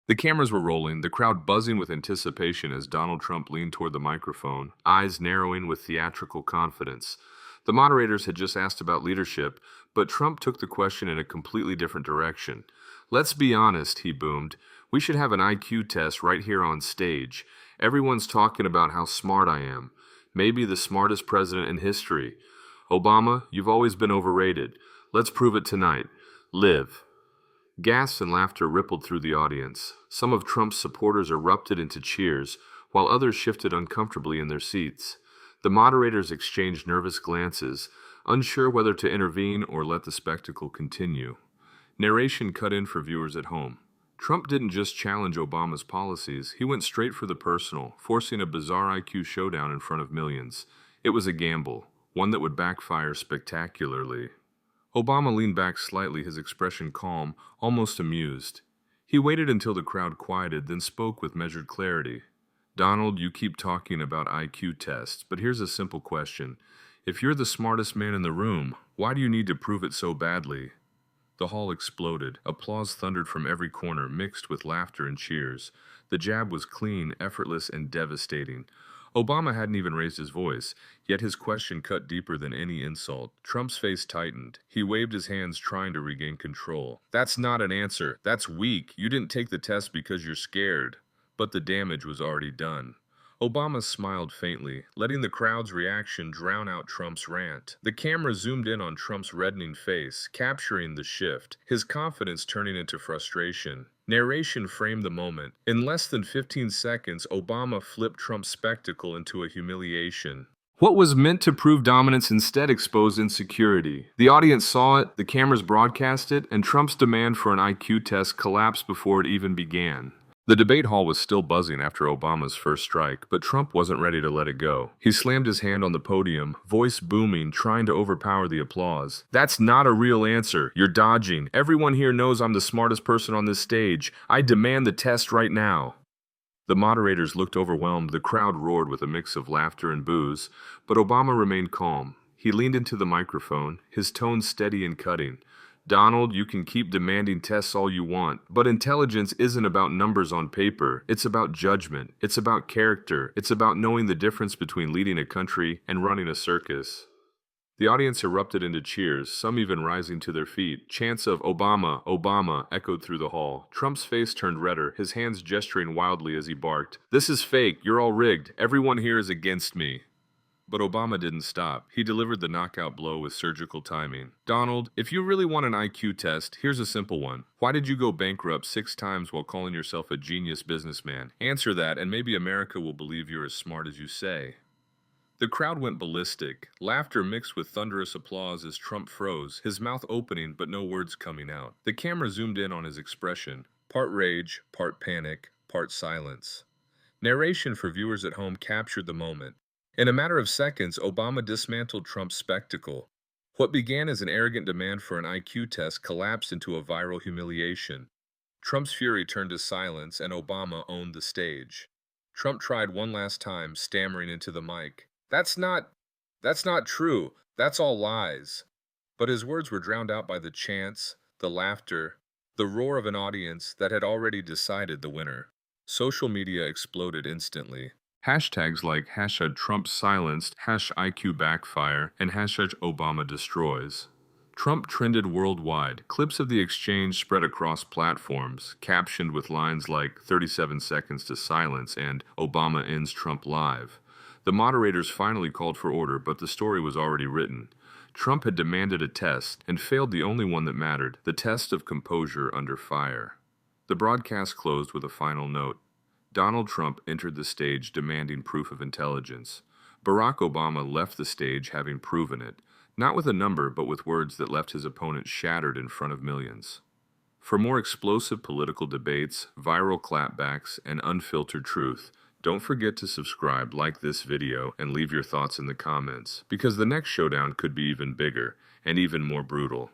The cameras were rolling, the crowd buzzing with anticipation as Donald Trump leaned toward the microphone, eyes narrowing with theatrical confidence. The moderators had just asked about leadership, but Trump took the question in a completely different direction. "Let's be honest," he boomed. "We should have an IQ test right here on stage. Everyone's talking about how smart I am. Maybe the smartest president in history. Obama, you've always been overrated. Let's prove it tonight. Live." Gasps and laughter rippled through the audience. Some of Trump's supporters erupted into cheers, while others shifted uncomfortably in their seats. The moderators exchanged nervous glances, unsure whether to intervene or let the spectacle continue. Narration cut in for viewers at home. Trump didn't just challenge Obama's policies, he went straight for the personal, forcing a bizarre IQ showdown in front of millions. It was a gamble, one that would backfire spectacularly. Obama leaned back slightly, his expression calm, almost amused. He waited until the crowd quieted, then spoke with measured clarity. "Donald, you keep talking about IQ tests, but here's a simple question. If you're the smartest man in the room, why do you need to prove it so badly?" The hall exploded. Applause thundered from every corner, mixed with laughter and cheers. The jab was clean, effortless, and devastating. Obama hadn't even raised his voice, yet his question cut deeper than any insult. Trump's face tightened. He waved his hands, trying to regain control. "That's not an answer. That's weak. You didn't take the test because you're scared." But the damage was already done. Obama smiled faintly, letting the crowd's reaction drown out Trump's rant. The camera zoomed in on Trump's reddening face, capturing the shift, his confidence turning into frustration. Narration framed the moment. In less than 15 seconds, Obama flipped Trump's spectacle into a humiliation. What was meant to prove dominance instead exposed insecurity. The audience saw it, the cameras broadcast it, and Trump's demand for an IQ test collapsed before it even began. The debate hall was still buzzing after Obama's first strike, but Trump wasn't ready to let it go. He slammed his hand on the podium, voice booming, trying to overpower the applause. "That's not a real answer. You're dodging. Everyone here knows I'm the smartest person on this stage. I demand the test right now." The moderators looked overwhelmed. The crowd roared with a mix of laughter and boos, but Obama remained calm. He leaned into the microphone, his tone steady and cutting. "Donald, you can keep demanding tests all you want, but intelligence isn't about numbers on paper. It's about judgment. It's about character. It's about knowing the difference between leading a country and running a circus." The audience erupted into cheers, some even rising to their feet. Chants of "Obama, Obama" echoed through the hall. Trump's face turned redder, his hands gesturing wildly as he barked. "This is fake. You're all rigged. Everyone here is against me." But Obama didn't stop. He delivered the knockout blow with surgical timing. "Donald, if you really want an IQ test, here's a simple one. Why did you go bankrupt 6 times while calling yourself a genius businessman? Answer that, and maybe America will believe you're as smart as you say." The crowd went ballistic, laughter mixed with thunderous applause as Trump froze, his mouth opening but no words coming out. The camera zoomed in on his expression, part rage, part panic, part silence. Narration for viewers at home captured the moment. In a matter of seconds, Obama dismantled Trump's spectacle. What began as an arrogant demand for an IQ test collapsed into a viral humiliation. Trump's fury turned to silence, and Obama owned the stage. Trump tried one last time, stammering into the mic. That's not true. That's all lies." But his words were drowned out by the chants, the laughter, the roar of an audience that had already decided the winner. Social media exploded instantly. Hashtags like #Trump silenced, #IQ backfire, and #Obama destroys. Trump trended worldwide. Clips of the exchange spread across platforms, captioned with lines like 37 seconds to silence and "Obama ends Trump live." The moderators finally called for order, but the story was already written. Trump had demanded a test and failed the only one that mattered, the test of composure under fire. The broadcast closed with a final note. Donald Trump entered the stage demanding proof of intelligence. Barack Obama left the stage having proven it, not with a number but with words that left his opponent shattered in front of millions. For more explosive political debates, viral clapbacks, and unfiltered truth, don't forget to subscribe, like this video, and leave your thoughts in the comments, because the next showdown could be even bigger and even more brutal.